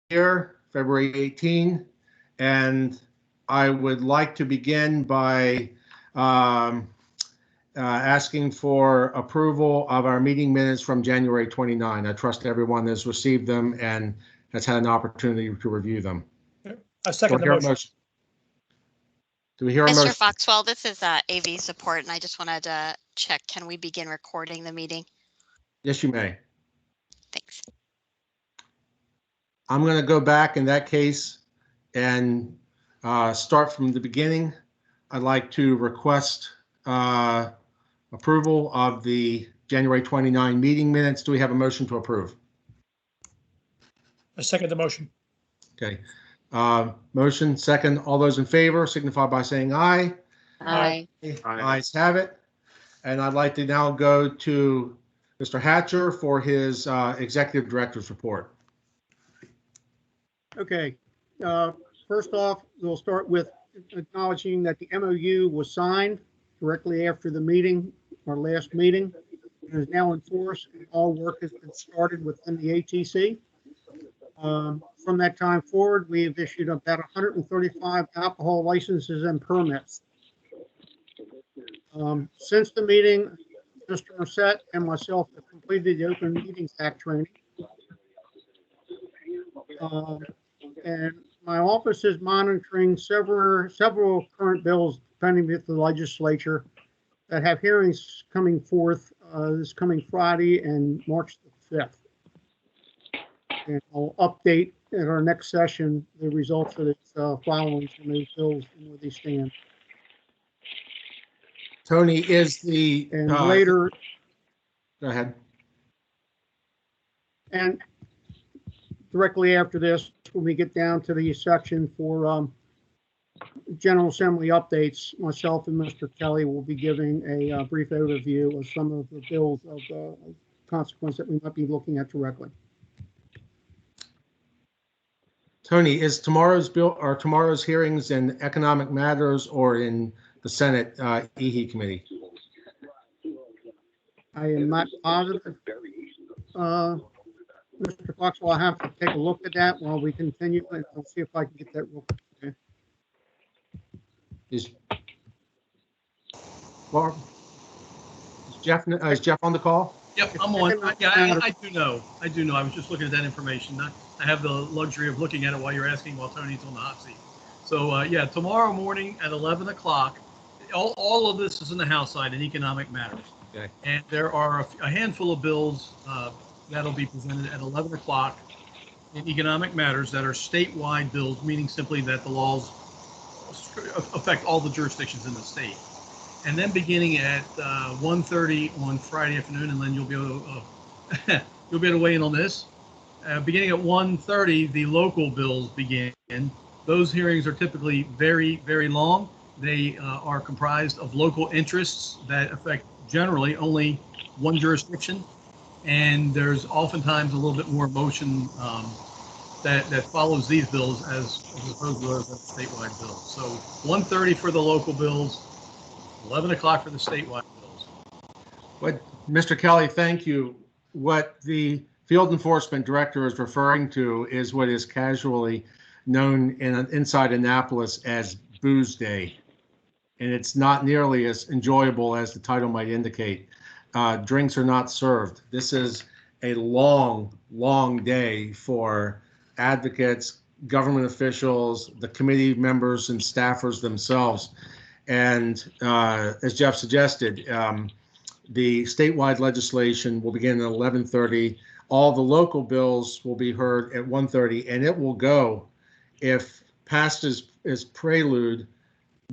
here, February 18, and I would like to begin by asking for approval of our meeting minutes from January 29. I trust everyone has received them and has had an opportunity to review them. I second the motion. Do we hear a motion? Mr. Foxwell, this is AV support, and I just wanted to check, can we begin recording the meeting? Yes, you may. Thanks. I'm going to go back in that case and start from the beginning. I'd like to request approval of the January 29 meeting minutes. Do we have a motion to approve? I second the motion. Okay. Motion second. All those in favor signify by saying aye. Aye. Ayes have it. And I'd like to now go to Mr. Hatcher for his executive director's report. Okay. First off, we'll start with acknowledging that the MOU was signed directly after the meeting, our last meeting. It is now in force, and all work has been started within the ATC. From that time forward, we have issued about 135 alcohol licenses and permits. Since the meeting, Mr. Merced and myself have completed the Open Meetings Act training. And my office is monitoring several current bills pending with the legislature that have hearings coming forth this coming Friday and March the 5th. And I'll update at our next session the results of its filings from those bills and where they stand. Tony, is the And later. Go ahead. And directly after this, when we get down to the section for General Assembly updates, myself and Mr. Kelly will be giving a brief overview of some of the bills of consequence that we might be looking at directly. Tony, is tomorrow's bill or tomorrow's hearings in Economic Matters or in the Senate EHE committee? I am not positive. Mr. Foxwell, I have to take a look at that while we continue, and I'll see if I can get that real quick. Okay. Is Jeff on the call? Yep, I'm on. Yeah, I do know. I know. I was just looking at that information. I have the luxury of looking at it while you're asking while Tony's on the hot seat. So yeah, tomorrow morning at 11 o'clock, all of this is in the House side in Economic Matters. Okay. And there are a handful of bills that'll be presented at 11 o'clock in Economic Matters that are statewide bills, meaning simply that the laws affect all the jurisdictions in the state. And then beginning at 1:30 on Friday afternoon, and then you'll be able to weigh in on this. Beginning at 1:30, the local bills begin. Those hearings are typically very, very long. They are comprised of local interests that affect generally only one jurisdiction. And there's oftentimes a little bit more motion that follows these bills as opposed to those statewide bills. So 1:30 for the local bills, 11 o'clock for the statewide bills. What, Mr. Kelly, thank you. What the field enforcement director is referring to is what is casually known inside Annapolis as Booze Day. And it's not nearly as enjoyable as the title might indicate. Drinks are not served. This is a long, long day for advocates, government officials, the committee members and staffers themselves. And as Jeff suggested, the statewide legislation will begin at 11:30. All the local bills will be heard at 1:30, and it will go, if passed as prelude,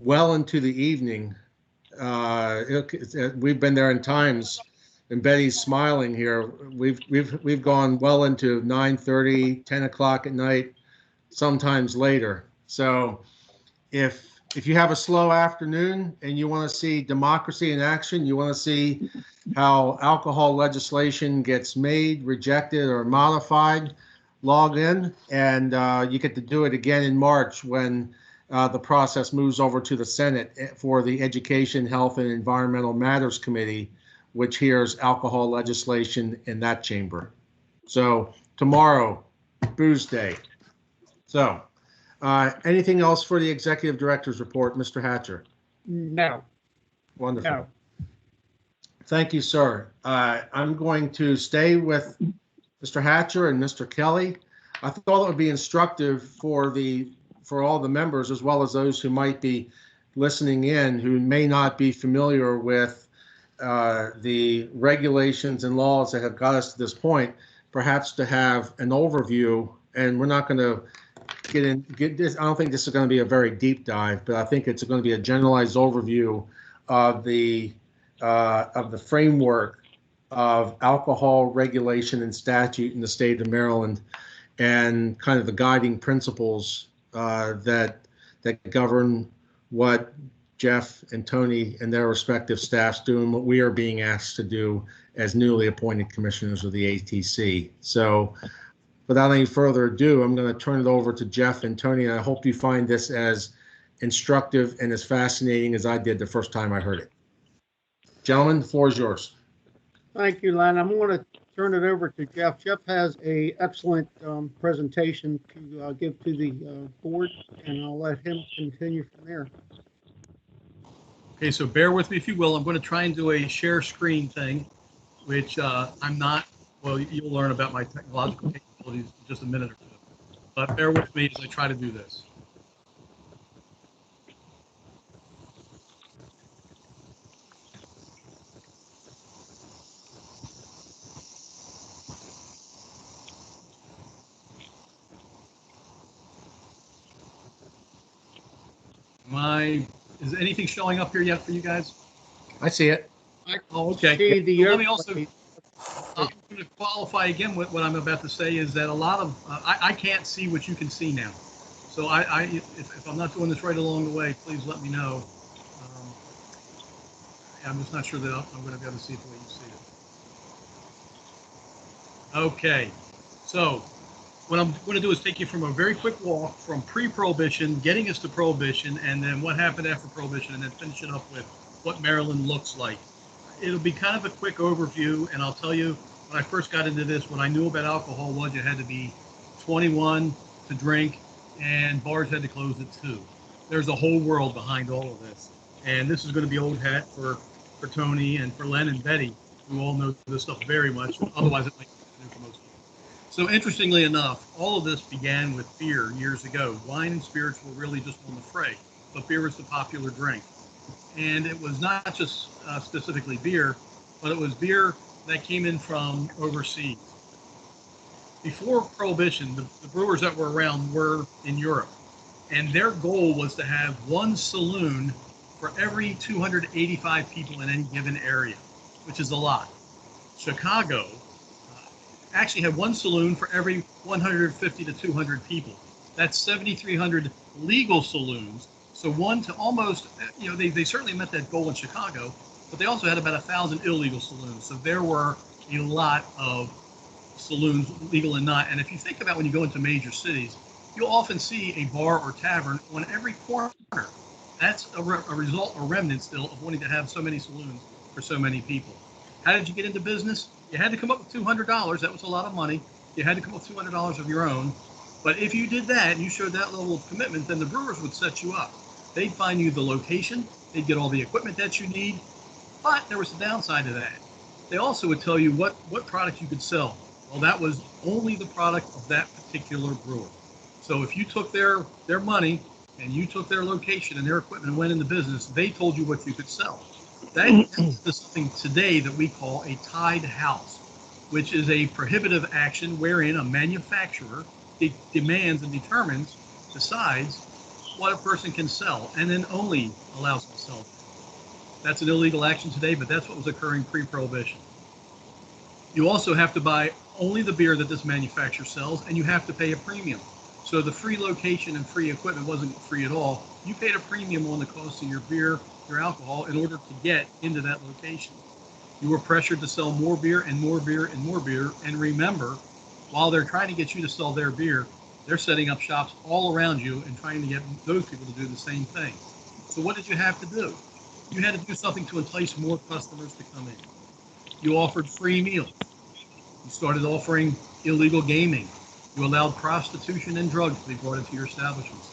well into the evening. We've been there in times, and Betty's smiling here. We've gone well into 9:30, 10 o'clock at night, sometimes later. So if you have a slow afternoon and you want to see democracy in action, you want to see how alcohol legislation gets made, rejected, or modified, log in, and you get to do it again in March when the process moves over to the Senate for the Education, Health, and Environmental Matters Committee, which hears alcohol legislation in that chamber. So tomorrow, Booze Day. So, anything else for the executive director's report, Mr. Hatcher? No, Wonderful. no. Thank you, sir. I'm going to stay with Mr. Hatcher and Mr. Kelly. I thought it would be instructive for all the members, as well as those who might be listening in, who may not be familiar with the regulations and laws that have got us to this point, perhaps to have an overview. And we're not going to get this. I don't think this is going to be a very deep dive, but I think it's going to be a generalized overview of the framework of alcohol regulation and statute in the state of Maryland, and kind of the guiding principles that govern what Jeff and Tony and their respective staffs do and what we are being asked to do as newly appointed commissioners of the ATC. So without any further ado, I'm going to turn it over to Jeff and Tony, and I hope you find this as instructive and as fascinating as I did the first time I heard it. Gentlemen, the floor is yours. Thank you, Len. I'm going to turn it over to Jeff. Jeff has a excellent presentation to give to the board, and I'll let him continue from there. Okay, so bear with me if you will. I'm going to try and do a share screen thing, which I'm not. Well, you'll learn about my technological capabilities in just a minute or two. But bear with me as I try to do this. Is anything showing up here yet for you guys? I see it. Oh, okay. See Let me also, I'm going to qualify again what I'm about to say is that a lot of, I can't see what you can see now. So if I'm not doing this right along the way, please let me know. I'm just not sure that I'm going to be able to see it the way you see it. Okay. So what I'm going to do is take you from a very quick walk from pre-Prohibition, getting us to Prohibition, and then what happened after Prohibition, and then finish it up with what Maryland looks like. It'll be kind of a quick overview, and I'll tell you, when I first got into this, what I knew about alcohol was you had to be 21 to drink, and bars had to close at 2. There's a whole world behind all of this, and this is going to be old hat for Tony and for Len and Betty, who all know this stuff very much. Otherwise, it might be new for most people. So interestingly enough, all of this began with beer years ago. Wine and spirits were really just on the fray, but beer was the popular drink. And it was not just specifically beer, but it was beer that came in from overseas. Before Prohibition, the brewers that were around were in Europe, and their goal was to have one saloon for every 285 people in any given area, which is a lot. Chicago actually had one saloon for every 150 to 200 people. That's 7,300 legal saloons. So one to almost, they certainly met that goal in Chicago, but they also had about 1,000 illegal saloons. So there were a lot of saloons, legal and not. And if you think about when you go into major cities, you'll often see a bar or tavern on every corner. That's a result or remnant still of wanting to have so many saloons for so many people. How did you get into business? You had to come up with $200. That was a lot of money. You had to come up with $200 of your own. But if you did that and you showed that level of commitment, then the brewers would set you up. They'd find you the location. They'd get all the equipment that you need. But there was a downside to that. They also would tell you what product you could sell. Well, that was only the product of that particular brewer. So if you took their money and you took their location and their equipment and went into business, they told you what you could sell. That is something today that we call a tied house, which is a prohibitive action wherein a manufacturer demands and decides what a person can sell, and then only allows them to sell. That's an illegal action today, but that's what was occurring pre-Prohibition. You also have to buy only the beer that this manufacturer sells, and you have to pay a premium. So the free location and free equipment wasn't free at all. You paid a premium on the cost of your beer, your alcohol, in order to get into that location. You were pressured to sell more beer and more beer and more beer. And remember, while they're trying to get you to sell their beer, they're setting up shops all around you and trying to get those people to do the same thing. So what did you have to do? You had to do something to entice more customers to come in. You offered free meals. You started offering illegal gaming. You allowed prostitution and drugs to be brought into your establishments.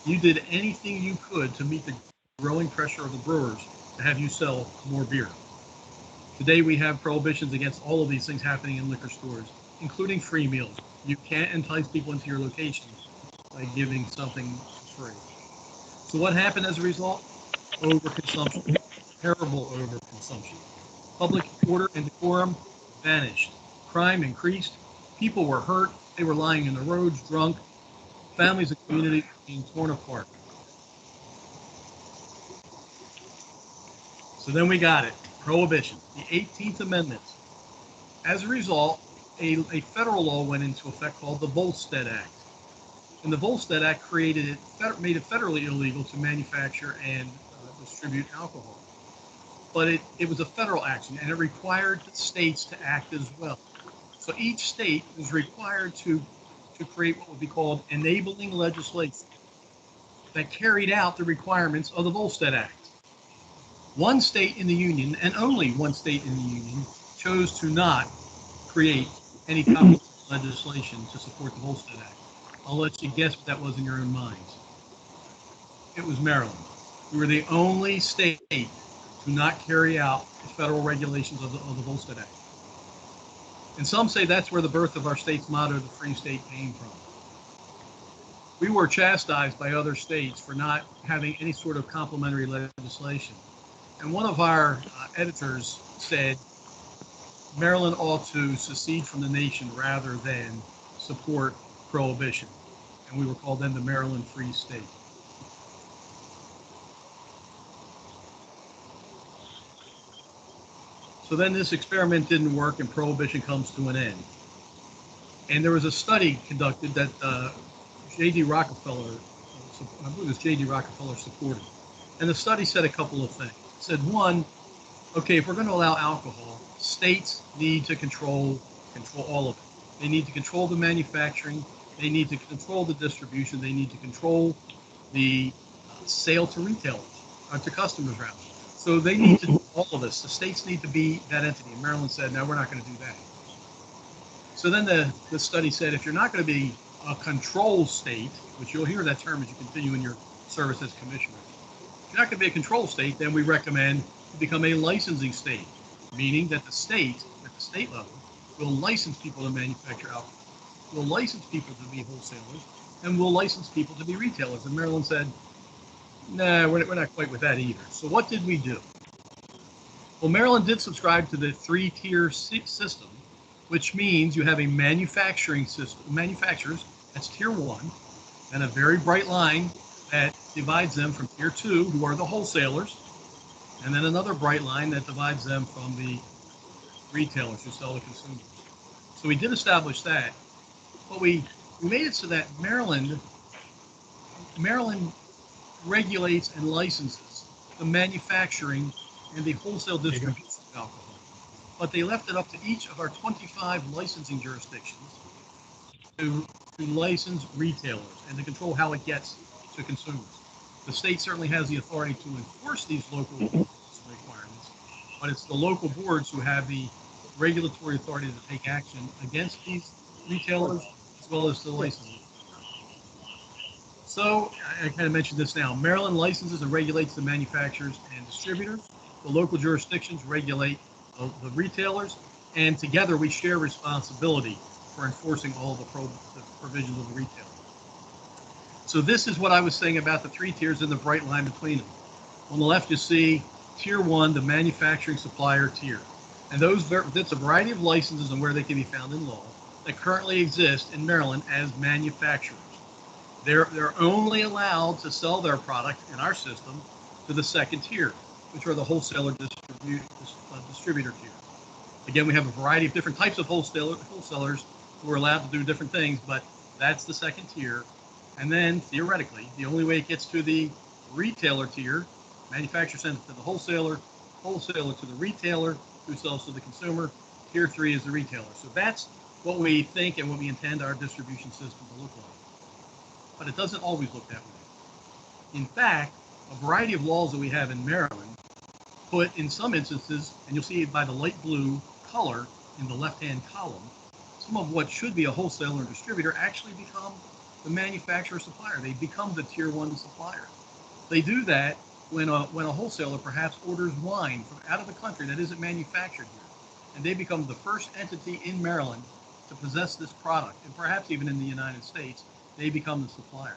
You did anything you could to meet the growing pressure of the brewers to have you sell more beer. Today we have prohibitions against all of these things happening in liquor stores, including free meals. You can't entice people into your location by giving something free. So what happened as a result? Overconsumption, terrible overconsumption. Public order and decorum vanished. Crime increased. People were hurt. They were lying in the roads, drunk. Families and communities being torn apart. So then we got it. Prohibition, the 18th Amendment. As a result, a federal law went into effect called the Volstead Act. And the Volstead Act made it federally illegal to manufacture and distribute alcohol. But it was a federal action, and it required the states to act as well. So each state was required to create what would be called enabling legislation that carried out the requirements of the Volstead Act. One state in the Union, and only one state in the Union, chose to not create any comprehensive legislation to support the Volstead Act. I'll let you guess what that was in your own minds. It was Maryland. We were the only state to not carry out the federal regulations of the Volstead Act. And some say that's where the birth of our state's motto, the Free State, came from. We were chastised by other states for not having any sort of complementary legislation. And one of our editors said Maryland ought to secede from the nation rather than support prohibition. And we were called then the Maryland Free State. So then this experiment didn't work and prohibition comes to an end. And there was a study conducted that J.D. Rockefeller, I believe it was J.D. Rockefeller supported. And the study said a couple of things. It said, one, okay, if we're going to allow alcohol, states need to control all of it. They need to control the manufacturing. They need to control the distribution. They need to control the sale to retailers, to customers rather. So they need to do all of this. The states need to be that entity. And Maryland said, no, we're not going to do that. So then the study said, if you're not going to be a control state, which you'll hear that term as you continue in your service as commissioner, if you're not going to be a control state, then we recommend you become a licensing state, meaning that the state, at the state level, will license people to manufacture alcohol, will license people to be wholesalers, and will license people to be retailers. And Maryland said, nah, we're not quite with that either. So what did we do? Well, Maryland did subscribe to the three-tier system, which means you have a manufacturing system, manufacturers, that's tier one, and a very bright line that divides them from tier two, who are the wholesalers, and then another bright line that divides them from the retailers who sell to consumers. So we did establish that, but we made it so that Maryland regulates and licenses the manufacturing and the wholesale distribution of alcohol. But they left it up to each of our 25 licensing jurisdictions to license retailers and to control how it gets to consumers. The state certainly has the authority to enforce these local requirements, but it's the local boards who have the regulatory authority to take action against these retailers as well as the licensing. So I kind of mentioned this now. Maryland licenses and regulates the manufacturers and distributors. The local jurisdictions regulate the retailers, and together we share responsibility for enforcing all the provisions of the retailer. So this is what I was saying about the three tiers and the bright line between them. On the left, you see tier one, the manufacturing supplier tier. And that's a variety of licenses and where they can be found in law that currently exist in Maryland as manufacturers. They're only allowed to sell their product in our system to the second tier, which are the wholesaler distributor tier. Again, we have a variety of different types of wholesalers who are allowed to do different things, but that's the second tier. And then theoretically, the only way it gets to the retailer tier, manufacturer sends it to the wholesaler, wholesaler to the retailer, who sells to the consumer. Tier three is the retailer. So that's what we think and what we intend our distribution system to look like. But it doesn't always look that way. In fact, a variety of laws that we have in Maryland put in some instances, and you'll see it by the light blue color in the left-hand column, some of what should be a wholesaler and distributor actually become the manufacturer supplier. They become the tier 1 supplier. They do that when a wholesaler perhaps orders wine from out of the country that isn't manufactured here, and they become the first entity in Maryland to possess this product, and perhaps even in the United States, they become the supplier.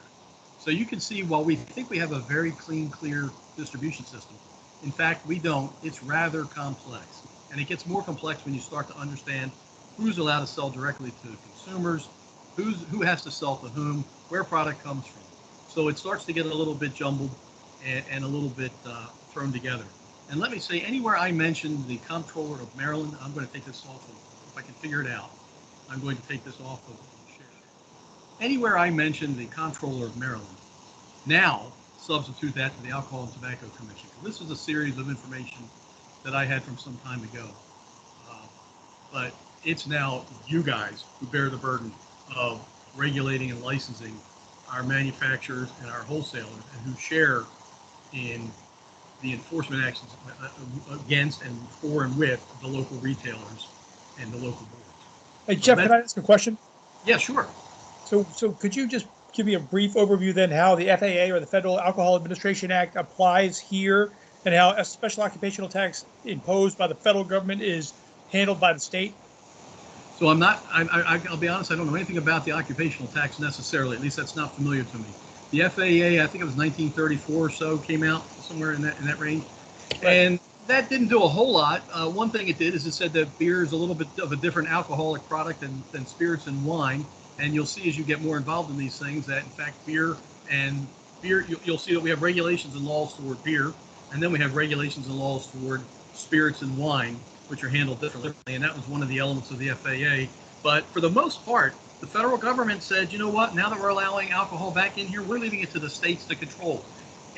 So you can see, while we think we have a very clean, clear distribution system, in fact, we don't. It's rather complex, and it gets more complex when you start to understand who's allowed to sell directly to consumers, who has to sell to whom, where product comes from. So it starts to get a little bit jumbled and a little bit thrown together. And let me say, anywhere I mention the Comptroller of Maryland, I'm going to take this off of, if I can figure it out, I'm going to take this off of share. Anywhere I mention the Comptroller of Maryland, now substitute that to the Alcohol and Tobacco Commission. This is a series of information that I had from some time ago. But it's now you guys who bear the burden of regulating and licensing our manufacturers and our wholesalers, and who share in the enforcement actions against and for and with the local retailers and the local boards. Hey, Jeff, can I ask a question? Yeah, sure. So could you just give me a brief overview then how the FAA, or the Federal Alcohol Administration Act, applies here, and how a special occupational tax imposed by the federal government is handled by the state? So I'll be honest, I don't know anything about the occupational tax necessarily. At least that's not familiar to me. The FAA, I think it was 1934 or so, came out somewhere in that range. Right. And that didn't do a whole lot. One thing it did is it said that beer is a little bit of a different alcoholic product than spirits and wine. And you'll see, as you get more involved in these things, that in fact beer, you'll see that we have regulations and laws toward beer, and then we have regulations and laws toward spirits and wine, which are handled differently. And that was one of the elements of the FAA. But for the most part, the federal government said, you know what, now that we're allowing alcohol back in here, we're leaving it to the states to control.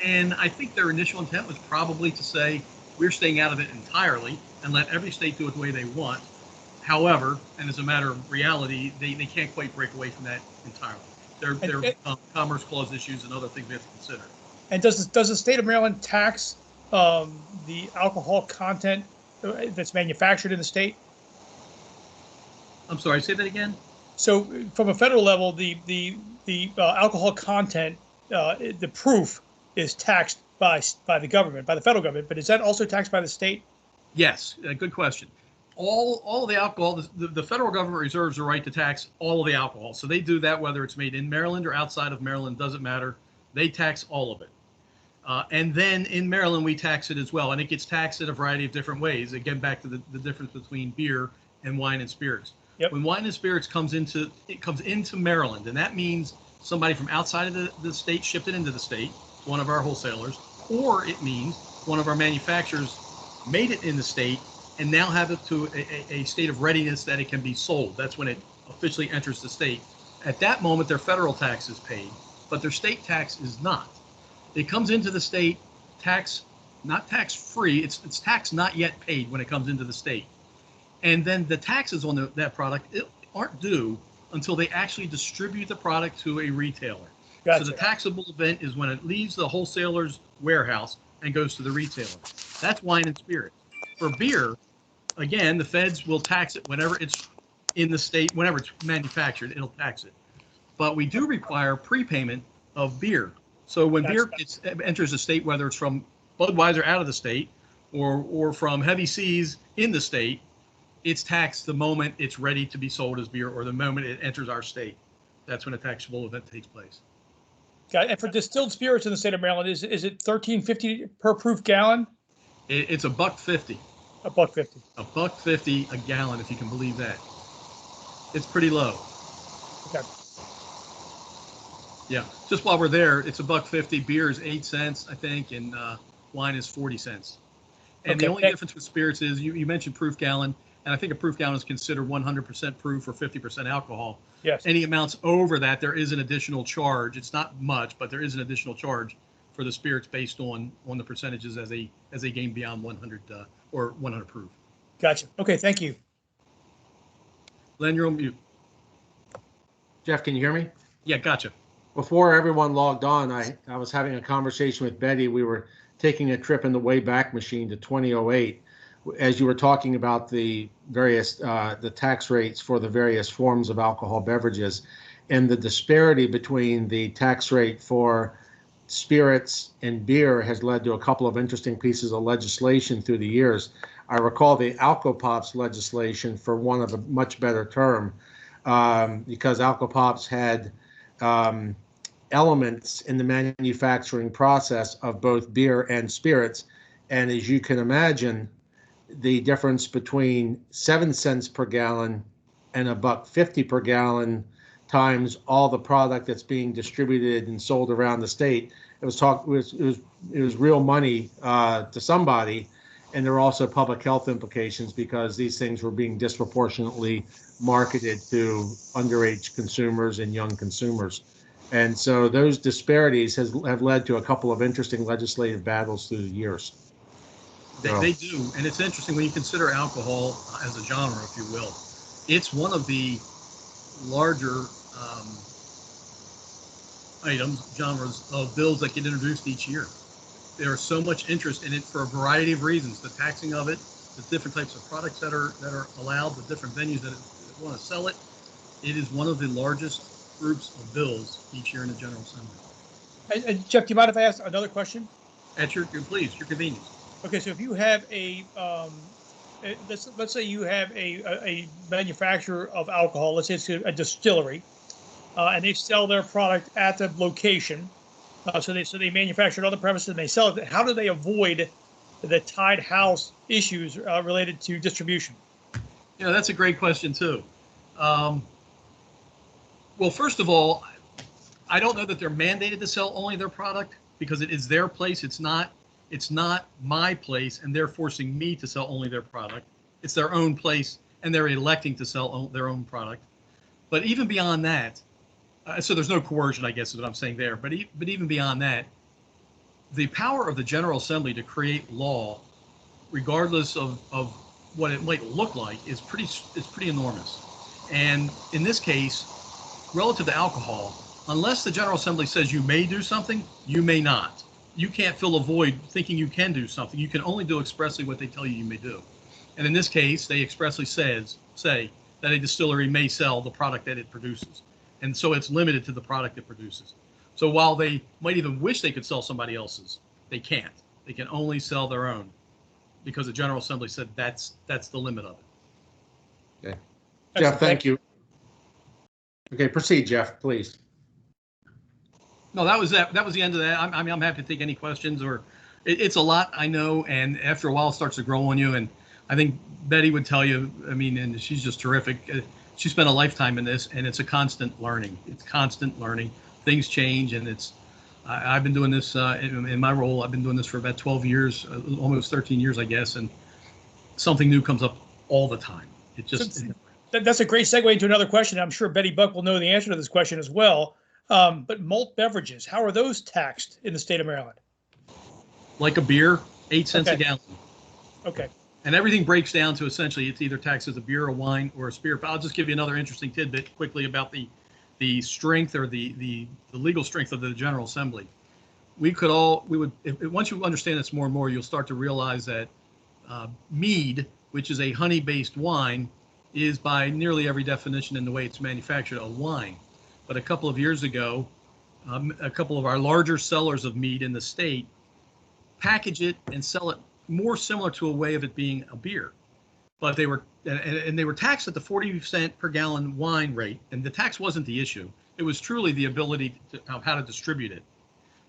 And I think their initial intent was probably to say, we're staying out of it entirely and let every state do it the way they want. However, and as a matter of reality, they can't quite break away from that entirely. There are Commerce Clause issues and other things we have to consider. And does the state of Maryland tax the alcohol content that's manufactured in the state? I'm sorry, say that again? So from a federal level, the alcohol content, the proof is taxed by the government, by the federal government, but is that also taxed by the state? Yes, good question. All of the alcohol, the federal government reserves the right to tax all of the alcohol. So they do that whether it's made in Maryland or outside of Maryland, doesn't matter. They tax all of it. And then in Maryland, we tax it as well. And it gets taxed in a variety of different ways. Again, back to the difference between beer and wine and spirits. Yep. When wine and spirits comes into Maryland, and that means somebody from outside of the state shipped it into the state, one of our wholesalers, or it means one of our manufacturers made it in the state and now have it to a state of readiness that it can be sold. That's when it officially enters the state. At that moment, their federal tax is paid, but their state tax is not. It comes into the state not tax free, it's tax not yet paid when it comes into the state. And then the taxes on that product aren't due until they actually distribute the product to a retailer. Gotcha. So the taxable event is when it leaves the wholesaler's warehouse and goes to the retailer. That's wine and spirit. For beer, again, the feds will tax it whenever it's in the state, whenever it's manufactured, it'll tax it. But we do require prepayment of beer. So when beer enters the state, whether it's from Budweiser out of the state or from Heavy Seas in the state, it's taxed the moment it's ready to be sold as beer, or the moment it enters our state. That's when a taxable event takes place. Got it. And for distilled spirits in the state of Maryland, is it $13.50 per proof gallon? It's $1.50. $1.50. $1.50 a gallon, if you can believe that. It's pretty low. Okay. Yeah. Just while we're there, it's $1.50. Beer is 8 cents, I think, and wine is 40 cents. And Okay. the only difference with spirits is you mentioned proof gallon, and I think a proof gallon is considered 100% proof or 50% alcohol. Yes. Any amounts over that, there is an additional charge. It's not much, but there is an additional charge for the spirits based on the percentages as they gain beyond 100 or 100 proof. Gotcha. Okay, thank you. Len, you're on mute. Jeff, can you hear me? Yeah, gotcha. Before everyone logged on, I was having a conversation with Betty. We were taking a trip in the Wayback Machine to 2008. as you were talking about the various the tax rates for the various forms of alcohol beverages, and the disparity between the tax rate for spirits and beer has led to a couple of interesting pieces of legislation through the years. I recall the Alcopops legislation, for one of a much better term, because Alcopops had elements in the manufacturing process of both beer and spirits. And as you can imagine, the difference between 7 cents per gallon and $1.50 per gallon times all the product that's being distributed and sold around the state. It was real money to somebody, and there were also public health implications because these things were being disproportionately marketed to underage consumers and young consumers. And so those disparities have led to a couple of interesting legislative battles through the years. They do, and it's interesting when you consider alcohol as a genre, if you will. It's one of the larger genres of bills that get introduced each year. There's so much interest in it for a variety of reasons. The taxing of it, the different types of products that are allowed, the different venues that want to sell it. It is one of the largest groups of bills each year in the General Assembly. And Jeff, do you mind if I ask another question? At your convenience. Okay, so if you have let's say you have a manufacturer of alcohol, let's say it's a distillery, and they sell their product at the location. So they manufacture it on the premises and they sell it. How do they avoid the tied house issues related to distribution? Yeah, that's a great question too. Well, first of all, I don't know that they're mandated to sell only their product because it is their place. It's not my place, and they're forcing me to sell only their product. It's their own place, and they're electing to sell their own product. But even beyond that, so there's no coercion, I guess is what I'm saying there. But even beyond that, the power of the General Assembly to create law, regardless of what it might look like, is pretty enormous. And in this case, relative to alcohol, unless the General Assembly says you may do something, you may not. You can't fill a void thinking you can do something. You can only do expressly what they tell you may do. And in this case, they expressly say that a distillery may sell the product that it produces. And so it's limited to the product it produces. So while they might even wish they could sell somebody else's, they can't. They can only sell their own because the General Assembly said that's the limit of it. Okay. Jeff, thank you. Okay, proceed, Jeff, please. No, that was the end of that. I'm happy to take any questions, or it's a lot, I know, and after a while it starts to grow on you. And I think Betty would tell you, I mean, and she's just terrific. She spent a lifetime in this, and it's a constant learning. It's constant learning. Things change, and I've been doing this in my role. I've been doing this for about 12 years, almost 13 years, I guess, and something new comes up all the time. It just. That's a great segue into another question. I'm sure Betty Buck will know the answer to this question as well. But malt beverages, how are those taxed in the state of Maryland? Like a beer, 8 cents a gallon. Okay. And everything breaks down to essentially it's either taxed as a beer, a wine, or a spirit. But I'll just give you another interesting tidbit quickly about the strength or the legal strength of the General Assembly. Once you understand this more and more, you'll start to realize that mead, which is a honey-based wine, is by nearly every definition in the way it's manufactured a wine. But a couple of years ago, a couple of our larger sellers of mead in the state package it and sell it more similar to a way of it being a beer. But they were taxed at the 40 cent per gallon wine rate, and the tax wasn't the issue. It was truly the ability of how to distribute it.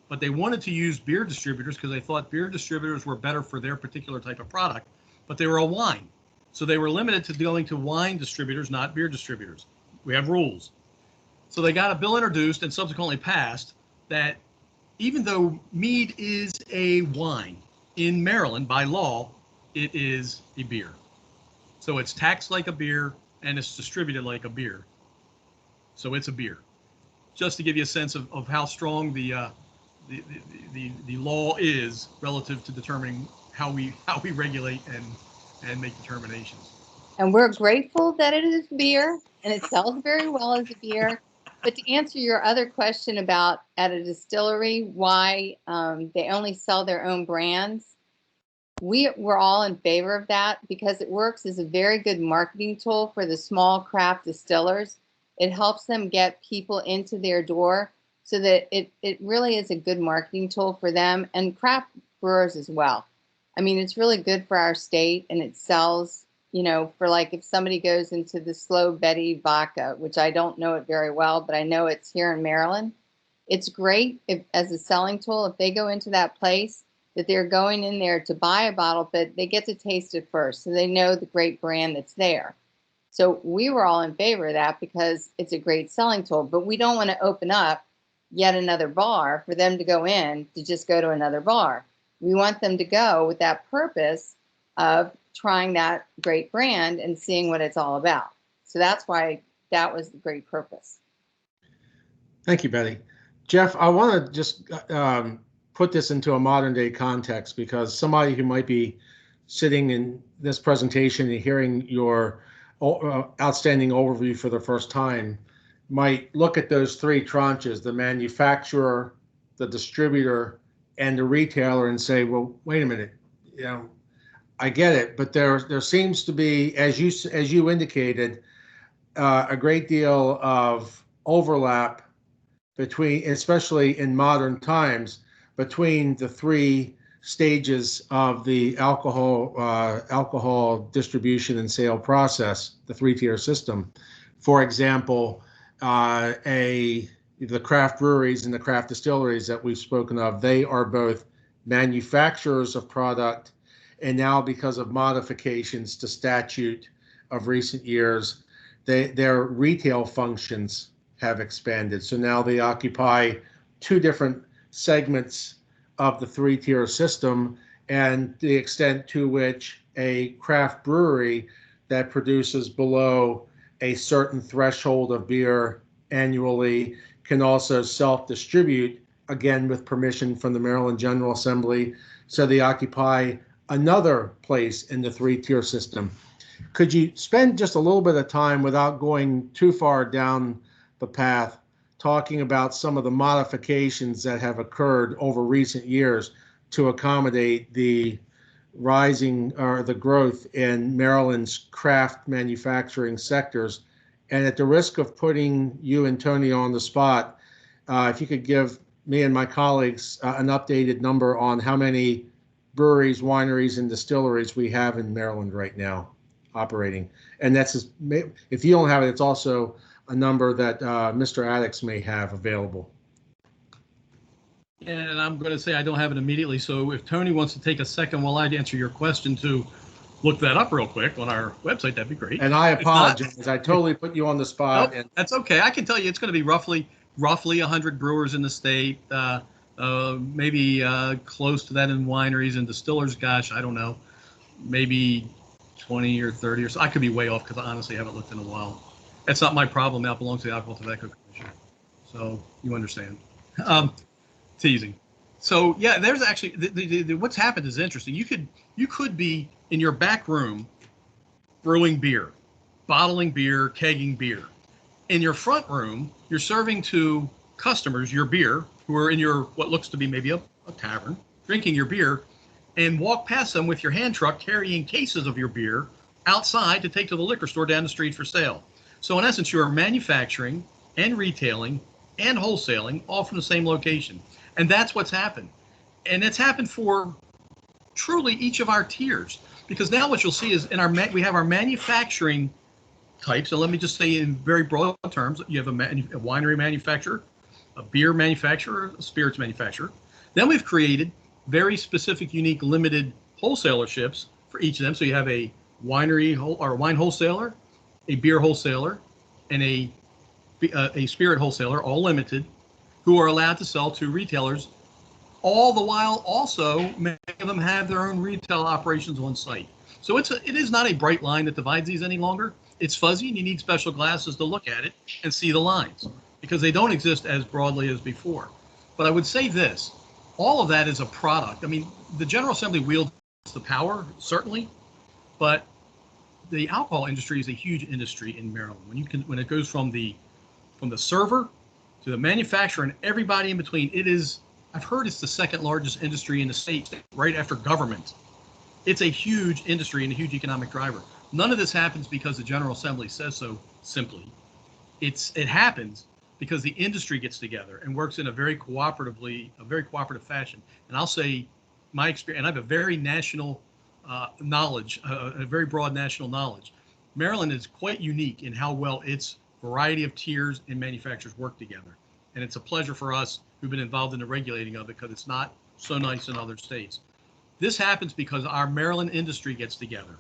But they wanted to use beer distributors because they thought beer distributors were better for their particular type of product, but they were a wine. So they were limited to dealing to wine distributors, not beer distributors. We have rules. So they got a bill introduced and subsequently passed that even though mead is a wine, in Maryland, by law, it is a beer. So it's taxed like a beer and it's distributed like a beer. So it's a beer. Just to give you a sense of how strong the law is relative to determining how we regulate and make determinations. And we're grateful that it is beer and it sells very well as a beer. But to answer your other question about at a distillery, why they only sell their own brands, we're all in favor of that because it works as a very good marketing tool for the small craft distillers. It helps them get people into their door so that it really is a good marketing tool for them and craft brewers as well. I mean, it's really good for our state, and it sells, you know, for like if somebody goes into the Slow Betty vodka, which I don't know it very well, but I know it's here in Maryland. It's great as a selling tool. If they go into that place, that they're going in there to buy a bottle, but they get to taste it first, so they know the great brand that's there. So we were all in favor of that because it's a great selling tool, but we don't want to open up yet another bar for them to go in to just go to another bar. We want them to go with that purpose of trying that great brand and seeing what it's all about. So that's why that was the great purpose. Thank you, Betty. Jeff, I want to just put this into a modern day context because somebody who might be sitting in this presentation and hearing your outstanding overview for the first time might look at those three tranches, the manufacturer, the distributor, and the retailer, and say, well, wait a minute, you know, I get it, but there seems to be, as you indicated, a great deal of overlap between, especially in modern times, between the three stages of the alcohol distribution and sale process, the three-tier system. For example, the craft breweries and the craft distilleries that we've spoken of, they are both manufacturers of product, and now because of modifications to statute of recent years, their retail functions have expanded. So now they occupy two different segments of the three-tier system, and the extent to which a craft brewery that produces below a certain threshold of beer annually can also self-distribute, again with permission from the Maryland General Assembly, so they occupy another place in the three-tier system. Could you spend just a little bit of time, without going too far down the path, talking about some of the modifications that have occurred over recent years to accommodate the rising or the growth in Maryland's craft manufacturing sectors? And at the risk of putting you and Tony on the spot, if you could give me and my colleagues an updated number on how many breweries, wineries, and distilleries we have in Maryland right now operating. And that's just, if you don't have it, it's also a number that Mr. Addicks may have available. And I'm going to say I don't have it immediately. So if Tony wants to take a second while I answer your question to look that up real quick on our website, that'd be great. And I apologize. I totally put you on the spot. Nope, that's okay. I can tell you it's going to be roughly 100 brewers in the state, maybe close to that in wineries and distillers. Gosh, I don't know, maybe 20 or 30 or so. I could be way off because I honestly haven't looked in a while. That's not my problem. That belongs to the Alcohol Tobacco Commission. So you understand. Teasing. So yeah, there's actually what's happened is interesting. You could be in your back room brewing beer, bottling beer, kegging beer. In your front room, you're serving to customers your beer who are in your what looks to be maybe a tavern, drinking your beer, and walk past them with your hand truck carrying cases of your beer outside to take to the liquor store down the street for sale. So in essence, you are manufacturing and retailing and wholesaling all from the same location. And that's what's happened. And it's happened for truly each of our tiers. Because now what you'll see is we have our manufacturing types. So let me just say in very broad terms, you have a winery manufacturer, a beer manufacturer, a spirits manufacturer. Then we've created very specific, unique, limited wholesalerships for each of them. So you have a winery or wine wholesaler, a beer wholesaler, and a spirit wholesaler, all limited, who are allowed to sell to retailers. All the while, also many of them have their own retail operations on site. So it is not a bright line that divides these any longer. It's fuzzy, and you need special glasses to look at it and see the lines because they don't exist as broadly as before. But I would say this: all of that is a product. I mean, the General Assembly wields the power, certainly, but the alcohol industry is a huge industry in Maryland. When it goes from the server to the manufacturer and everybody in between, I've heard it's the second largest industry in the state, right after government. it's a huge industry and a huge economic driver. None of this happens because the General Assembly says so simply. It happens because the industry gets together and works in a very cooperative fashion. And I'll say my experience, and I have a very national knowledge, a very broad national knowledge. Maryland is quite unique in how well its variety of tiers and manufacturers work together. And it's a pleasure for us who've been involved in the regulating of it, because it's not so nice in other states. This happens because our Maryland industry gets together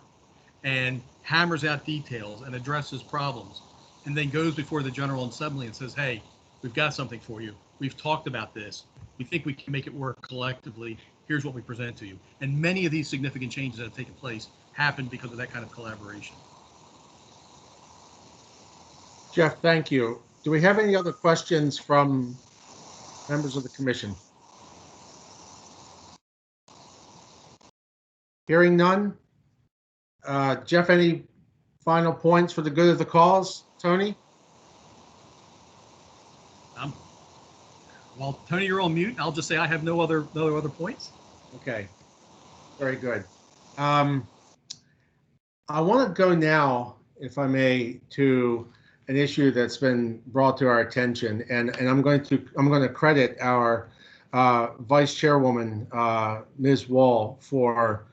and hammers out details and addresses problems, and then goes before the General Assembly and says, hey, we've got something for you. We've talked about this. We think we can make it work collectively. Here's what we present to you. And many of these significant changes that have taken place happen because of that kind of collaboration. Jeff, thank you. Do we have any other questions from members of the commission? Hearing none. Jeff, any final points for the good of the cause? Tony? Well, Tony, you're on mute. I'll just say I have no other points. Okay, very good. I want to go now, if I may, to an issue that's been brought to our attention, and I'm going to credit our Vice Chairwoman, Ms. Wall, for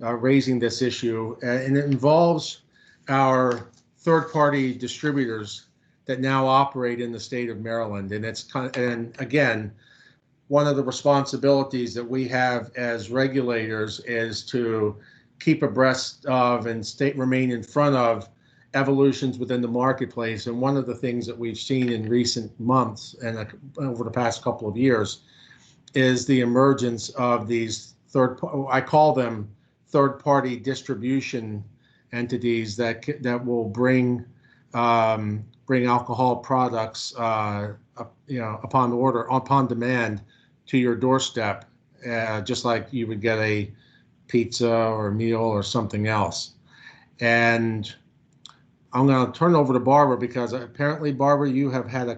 raising this issue, and it involves our third-party distributors that now operate in the state of Maryland. And it's and again, one of the responsibilities that we have as regulators is to keep abreast of and remain in front of evolutions within the marketplace. And one of the things that we've seen in recent months and over the past couple of years is the emergence of these I call them third-party distribution entities that will bring alcohol products, upon demand to your doorstep, just like you would get a pizza or a meal or something else. And I'm going to turn over to Barbara, because apparently, Barbara, you have had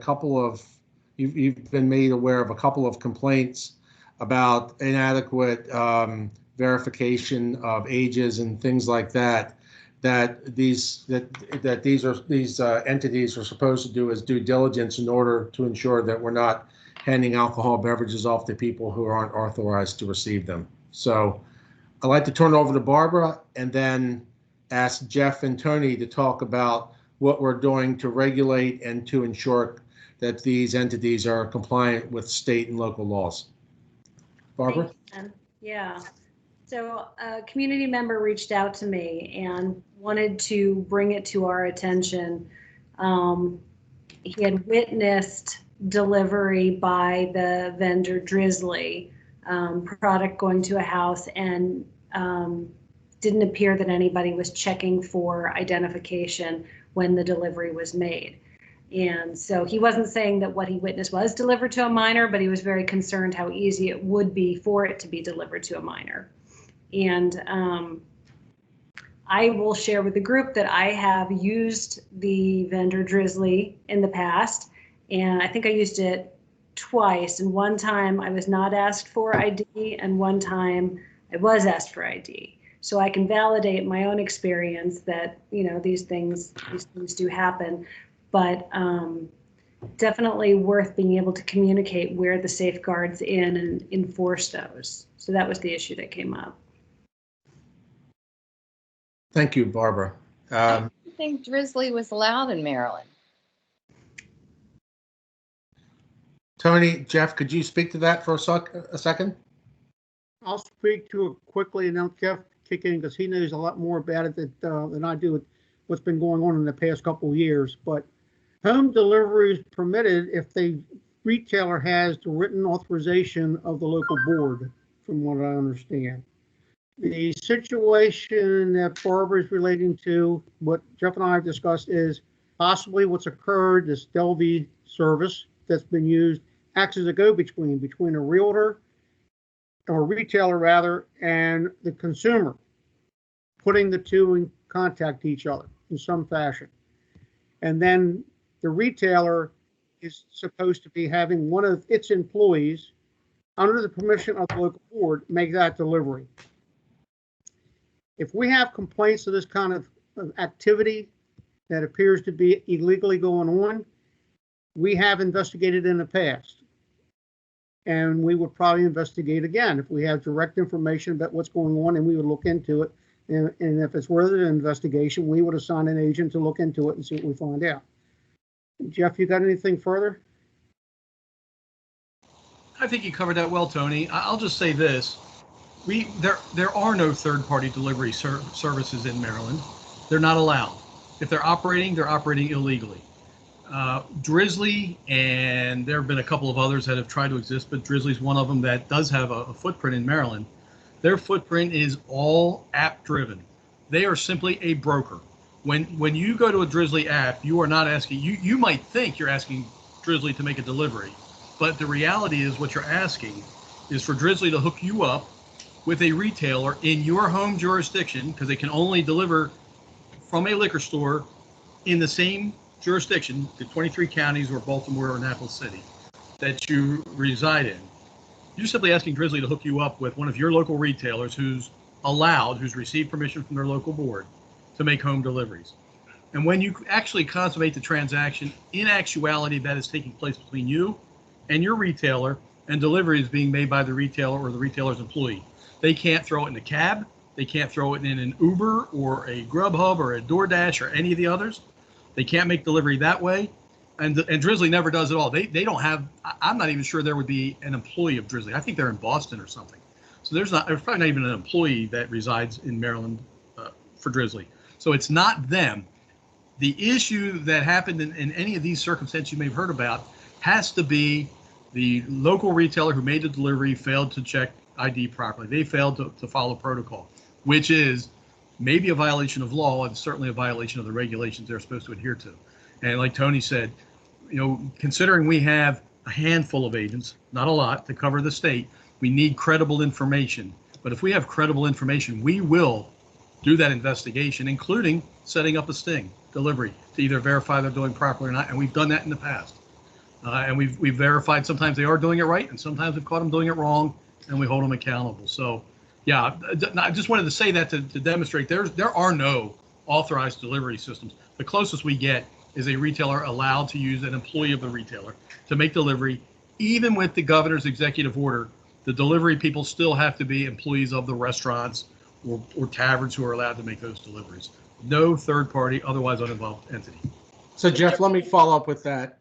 you've been made aware of a couple of complaints about inadequate verification of ages and things like that. That these entities are supposed to do as due diligence in order to ensure that we're not handing alcohol beverages off to people who aren't authorized to receive them. So I'd like to turn it over to Barbara and then ask Jeff and Tony to talk about what we're doing to regulate and to ensure that these entities are compliant with state and local laws. Barbara? Yeah. So a community member reached out to me and wanted to bring it to our attention. He had witnessed delivery by the vendor Drizzly, product going to a house, and didn't appear that anybody was checking for identification when the delivery was made. And so he wasn't saying that what he witnessed was delivered to a minor, but he was very concerned how easy it would be for it to be delivered to a minor. And I will share with the group that I have used the vendor Drizzly in the past, and I think I used it twice. And one time I was not asked for ID, and one time I was asked for ID. So I can validate my own experience that, you know, these things do happen, but definitely worth being able to communicate where the safeguards in and enforce those. So that was the issue that came up. Thank you, Barbara. I think Drizzly was allowed in Maryland. Tony, Jeff, could you speak to that for a second? I'll speak to it quickly and then Jeff kick in, because he knows a lot more about it than I do with what's been going on in the past couple of years. But home delivery is permitted if the retailer has the written authorization of the local board, from what I understand. The situation that Barbara is relating to, what Jeff and I have discussed, is possibly what's occurred. This Delvey service that's been used acts as a go-between between a realtor, or retailer rather, and the consumer, putting the two in contact each other in some fashion. And then the retailer is supposed to be having one of its employees, under the permission of the local board, make that delivery. If we have complaints of this kind of activity that appears to be illegally going on, we have investigated in the past. And we would probably investigate again if we have direct information about what's going on, and we would look into it. And if it's worth an investigation, we would assign an agent to look into it and see what we find out. Jeff, you got anything further? I think you covered that well, Tony. I'll just say this. There are no third-party delivery services in Maryland. They're not allowed. If they're operating illegally. Drizzly, and there have been a couple of others that have tried to exist, but Drizzly's one of them that does have a footprint in Maryland. Their footprint is all app-driven. They are simply a broker. When you go to a Drizzly app, you are not asking, you might think you're asking Drizzly to make a delivery, but the reality is what you're asking is for Drizzly to hook you up with a retailer in your home jurisdiction, because they can only deliver from a liquor store in the same jurisdiction, the 23 counties or Baltimore or Annapolis City that you reside in. You're simply asking Drizzly to hook you up with one of your local retailers who's received permission from their local board to make home deliveries. And when you actually consummate the transaction, in actuality, that is taking place between you and your retailer, and delivery is being made by the retailer or the retailer's employee. They can't throw it in a cab. They can't throw it in an Uber or a Grubhub or a DoorDash or any of the others. They can't make delivery that way. And Drizzly never does it all. They don't have, I'm not even sure there would be an employee of Drizzly. I think they're in Boston or something. So there's probably not even an employee that resides in Maryland for Drizzly. So it's not them. The issue that happened in any of these circumstances you may have heard about has to be the local retailer who made the delivery failed to check ID properly. They failed to follow protocol, which is maybe a violation of law and certainly a violation of the regulations they're supposed to adhere to. And like Tony said, considering we have a handful of agents, not a lot, to cover the state, we need credible information. But if we have credible information, we will do that investigation, including setting up a sting delivery to either verify they're doing properly or not. And we've done that in the past. And we've verified sometimes they are doing it right, and sometimes we've caught them doing it wrong, and we hold them accountable. So, yeah, I just wanted to say that to demonstrate there are no authorized delivery systems. The closest we get is a retailer allowed to use an employee of the retailer to make delivery. Even with the governor's executive order, the delivery people still have to be employees of the restaurants or taverns who are allowed to make those deliveries. No third party, otherwise uninvolved entity. So Jeff, let me follow up with that.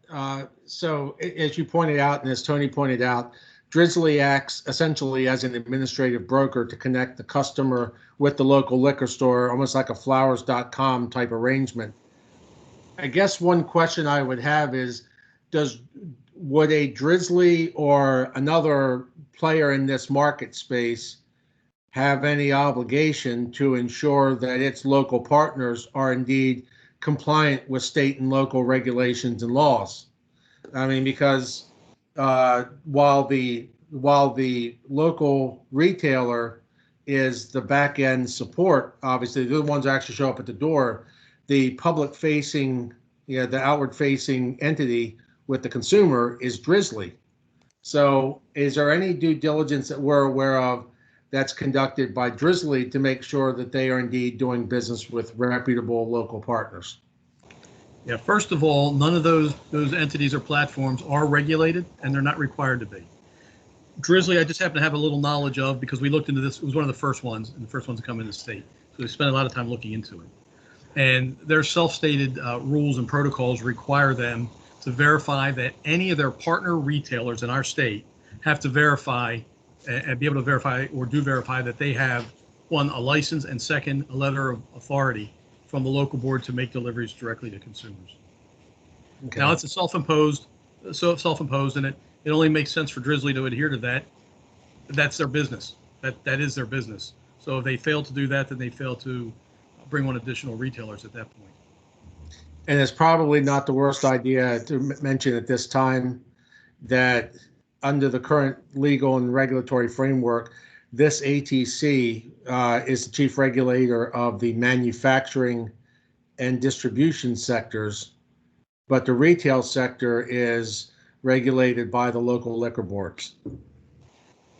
So as you pointed out, and as Tony pointed out, Drizzly acts essentially as an administrative broker to connect the customer with the local liquor store, almost like a flowers.com type arrangement. I guess one question I would have is, would a Drizzly or another player in this market space have any obligation to ensure that its local partners are indeed compliant with state and local regulations and laws? I mean, because while the local retailer is the back end support, obviously they're the ones that actually show up at the door, the public facing, the outward facing entity with the consumer is Drizzly. So is there any due diligence that we're aware of that's conducted by Drizzly to make sure that they are indeed doing business with reputable local partners? Yeah, first of all, none of those entities or platforms are regulated, and they're not required to be. Drizzly, I just happen to have a little knowledge of because we looked into this. It was one of the first ones, and the first ones to come into the state. So we spent a lot of time looking into it. And their self-stated rules and protocols require them to verify that any of their partner retailers in our state have to verify and be able to verify or do verify that they have, one, a license, and second, a letter of authority from the local board to make deliveries directly to consumers. Okay. Now it's a self-imposed, and it only makes sense for Drizzly to adhere to that. That's their business. That is their business. So if they fail to do that, then they fail to bring on additional retailers at that point. And it's probably not the worst idea to mention at this time that under the current legal and regulatory framework, this ATC is the chief regulator of the manufacturing and distribution sectors, but the retail sector is regulated by the local liquor boards.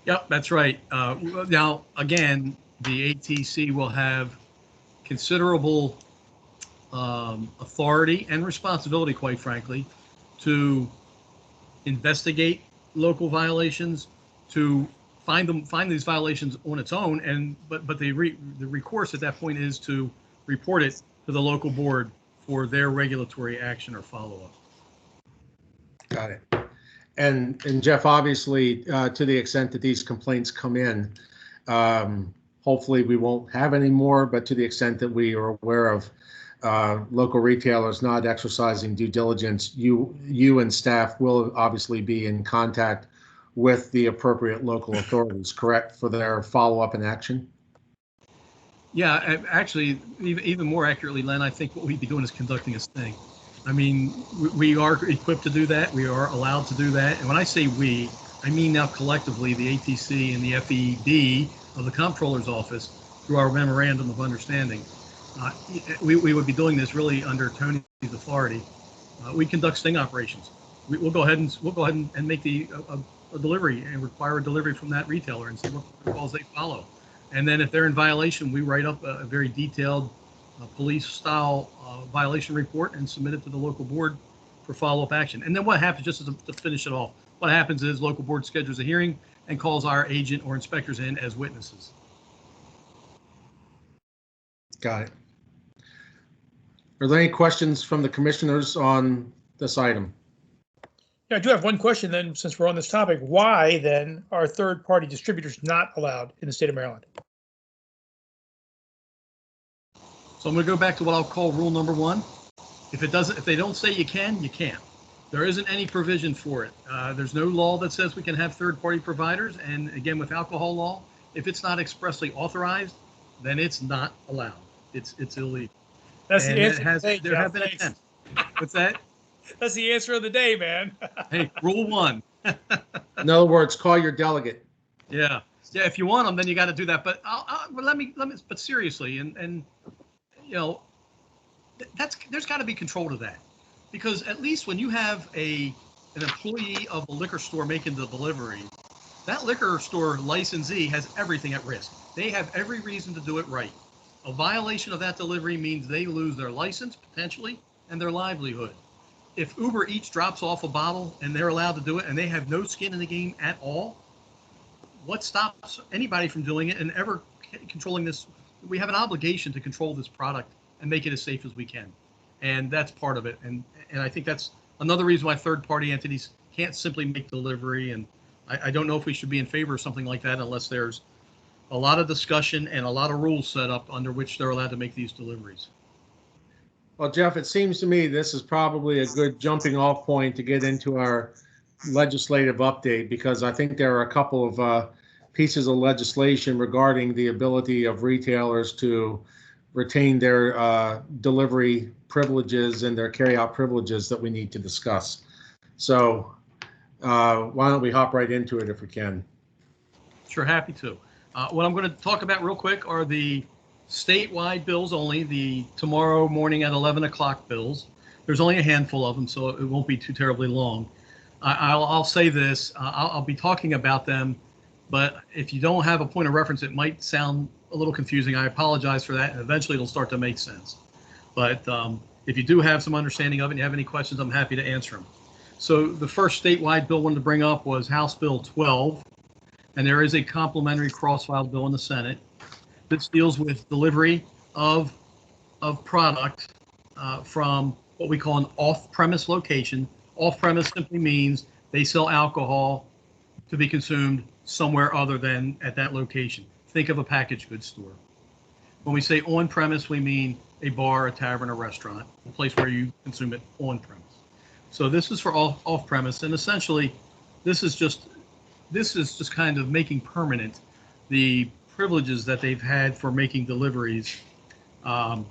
Yep, that's right. Now, again, the ATC will have considerable authority and responsibility, quite frankly, to investigate local violations, to find these violations on its own, but the recourse at that point is to report it to the local board for their regulatory action or follow-up. Got it. And Jeff, obviously, to the extent that these complaints come in, hopefully we won't have any more, but to the extent that we are aware of local retailers not exercising due diligence, you and staff will obviously be in contact with the appropriate local authorities, correct, for their follow-up and action? Yeah, actually, even more accurately, Len, I think what we'd be doing is conducting a sting. I mean, we are equipped to do that. We are allowed to do that. And when I say we, I mean now collectively the ATC and the FED of the Comptroller's Office through our memorandum of understanding. We would be doing this really under Tony's authority. We conduct sting operations. We'll go ahead and make a delivery and require a delivery from that retailer and see what protocols they follow. And then if they're in violation, we write up a very detailed police-style violation report and submit it to the local board for follow-up action. And then what happens, just to finish it off, what happens is local board schedules a hearing and calls our agent or inspectors in as witnesses. Got it. Are there any questions from the commissioners on this item? Yeah, I do have one question then, since we're on this topic. Why then are third-party distributors not allowed in the state of Maryland? So I'm going to go back to what I'll call rule number one. If they don't say you can, you can't. There isn't any provision for it. There's no law that says we can have third-party providers. And again, with alcohol law, if it's not expressly authorized, then it's not allowed. It's illegal. That's the answer. There have been attempts. What's that? That's the answer of the day, man. Hey, rule one. In other words, call your delegate. Yeah. If you want them, then you got to do that. But let me. But seriously, and you know, there's got to be control to that, because at least when you have an employee of a liquor store making the delivery, that liquor store licensee has everything at risk. They have every reason to do it right. A violation of that delivery means they lose their license potentially and their livelihood. If Uber Eats drops off a bottle and they're allowed to do it and they have no skin in the game at all, what stops anybody from doing it and ever controlling this? We have an obligation to control this product and make it as safe as we can. And that's part of it. And I think that's another reason why third-party entities can't simply make delivery. And I don't know if we should be in favor of something like that unless there's a lot of discussion and a lot of rules set up under which they're allowed to make these deliveries. Well, Jeff, it seems to me this is probably a good jumping off point to get into our legislative update, because I think there are a couple of pieces of legislation regarding the ability of retailers to retain their delivery privileges and their carryout privileges that we need to discuss. So why don't we hop right into it if we can? Sure, happy to. What I'm going to talk about real quick are the statewide bills only, the tomorrow morning at 11 o'clock bills. There's only a handful of them, so it won't be too terribly long. I'll say this, I'll be talking about them, but if you don't have a point of reference, it might sound a little confusing. I apologize for that, and eventually it'll start to make sense. But if you do have some understanding of it and you have any questions, I'm happy to answer them. So the first statewide bill I wanted to bring up was House Bill 12, and there is a complementary cross-filed bill in the Senate. This deals with delivery of product from what we call an off-premise location. Off-premise simply means they sell alcohol to be consumed somewhere other than at that location. Think of a packaged goods store. When we say on-premise, we mean a bar, a tavern, a restaurant, a place where you consume it on-premise. So this is for off-premise, and essentially, this is just kind of making permanent the privileges that they've had for making deliveries under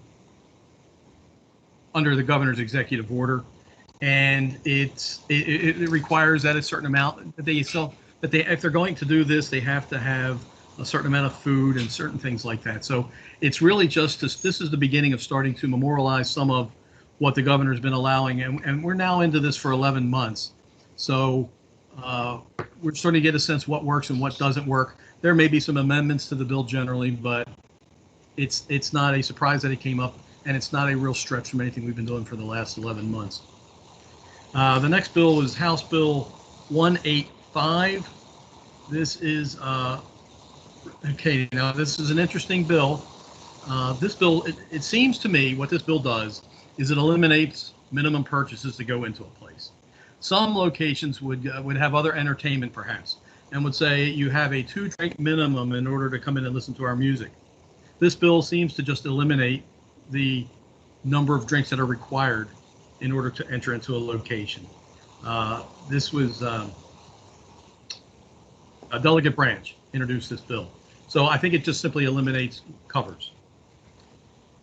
the governor's executive order, and it requires that a certain amount that if they're going to do this, they have to have a certain amount of food and certain things like that. So it's really just this is the beginning of starting to memorialize some of what the governor's been allowing, and we're now into this for 11 months. So we're starting to get a sense what works and what doesn't work. There may be some amendments to the bill generally, but it's not a surprise that it came up, and it's not a real stretch from anything we've been doing for the last 11 months. The next bill is House Bill 185. This is okay. Now this is an interesting bill. This bill, it seems to me, what this bill does is it eliminates minimum purchases to go into a place. Some locations would have other entertainment perhaps, and would say you have a 2-drink minimum in order to come in and listen to our music. This bill seems to just eliminate the number of drinks that are required in order to enter into a location. This was a Delegate Branch introduced this bill. So I think it just simply eliminates covers.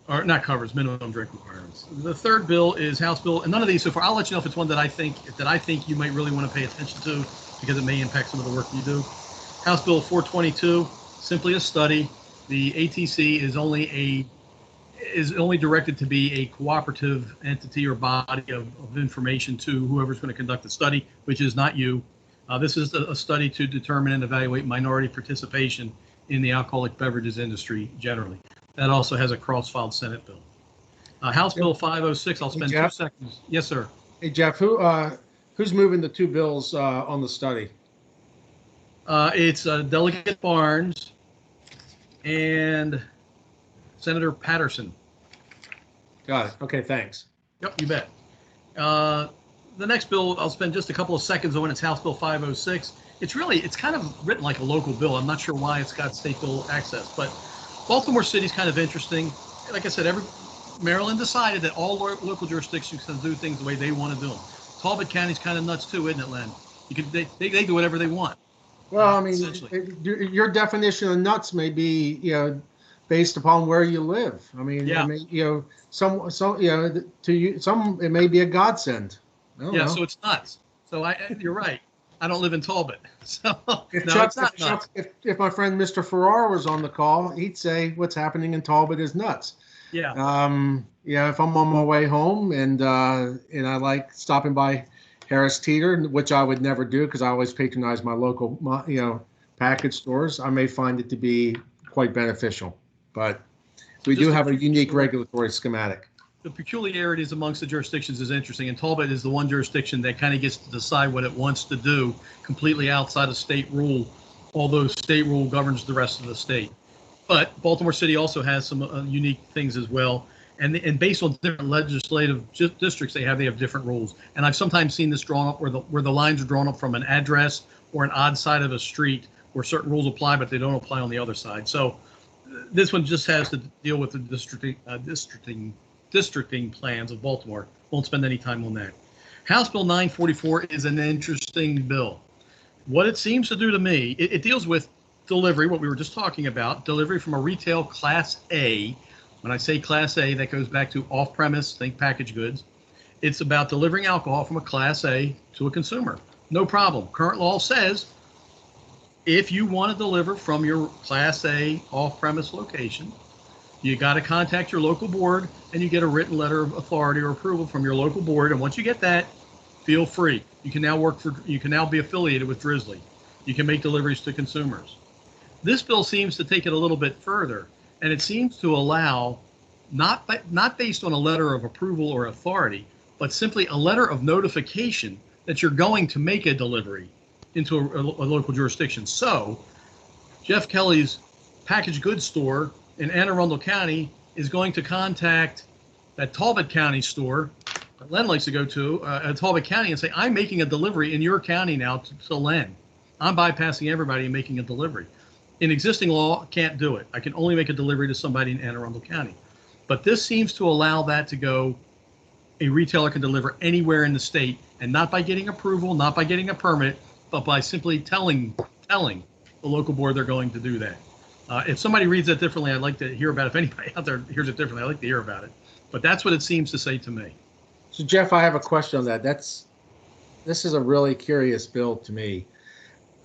Or not covers, minimum drink requirements. The third bill is House Bill, and none of these so far. I'll let you know if it's one that I think you might really want to pay attention to because it may impact some of the work you do. House Bill 422, simply a study. The ATC is only directed to be a cooperative entity or body of information to whoever's going to conduct the study, which is not you. This is a study to determine and evaluate minority participation in the alcoholic beverages industry generally. That also has a cross-filed Senate bill. House Bill 506, I'll spend 2 seconds. Yes, sir. Hey, Jeff, who's moving the 2 bills on the study? It's Delegate Barnes and Senator Patterson. Got it. Okay, thanks. Yep, you bet. The next bill, I'll spend just a couple of seconds on. It's House Bill 506. It's kind of written like a local bill. I'm not sure why it's got state bill access, but Baltimore City's kind of interesting. Like I said, Maryland decided that all local jurisdictions can do things the way they want to do them. Talbot County's kind of nuts too, isn't it, Len? They do whatever they want. Well, I mean, your definition of nuts may be, based upon where you live. I mean, yeah. Some to you, some it may be a godsend. I don't know. So it's nuts. So you're right. I don't live in Talbot, so if my friend Mr. Farrar was on the call, he'd say what's happening in Talbot is nuts. Yeah. If I'm on my way home and I like stopping by Harris Teeter, which I would never do because I always patronize my local, package stores, I may find it to be quite beneficial. But we do have a unique regulatory schematic. The peculiarities amongst the jurisdictions is interesting, and Talbot is the one jurisdiction that kind of gets to decide what it wants to do completely outside of state rule, although state rule governs the rest of the state. But Baltimore City also has some unique things as well, and based on different legislative districts they have different rules. And I've sometimes seen this drawn up where the lines are drawn up from an address or an odd side of a street where certain rules apply, but they don't apply on the other side. So this one just has to deal with the districting plans of Baltimore. Won't spend any time on that. House Bill 944 is an interesting bill. What it seems to do to me, it deals with delivery, what we were just talking about, delivery from a retail Class A. When I say Class A, that goes back to off-premise, think packaged goods. It's about delivering alcohol from a Class A to a consumer. No problem. Current law says if you want to deliver from your Class A off-premise location, you got to contact your local board and you get a written letter of authority or approval from your local board. And once you get that, feel free. You can now be affiliated with Drizzly. You can make deliveries to consumers. This bill seems to take it a little bit further, and it seems to allow not based on a letter of approval or authority, but simply a letter of notification that you're going to make a delivery into a local jurisdiction. So Jeff Kelly's packaged goods store in Anne Arundel County is going to contact that Talbot County store that Len likes to go to, Talbot County, and say, I'm making a delivery in your county now to Len. I'm bypassing everybody and making a delivery. In existing law, can't do it. I can only make a delivery to somebody in Anne Arundel County. But this seems to allow that to go. A retailer can deliver anywhere in the state, and not by getting approval, not by getting a permit, but by simply telling the local board they're going to do that. If somebody reads that differently, I'd like to hear about it. If anybody out there hears it differently, I'd like to hear about it. But that's what it seems to say to me. So, Jeff, I have a question on that. This is a really curious bill to me.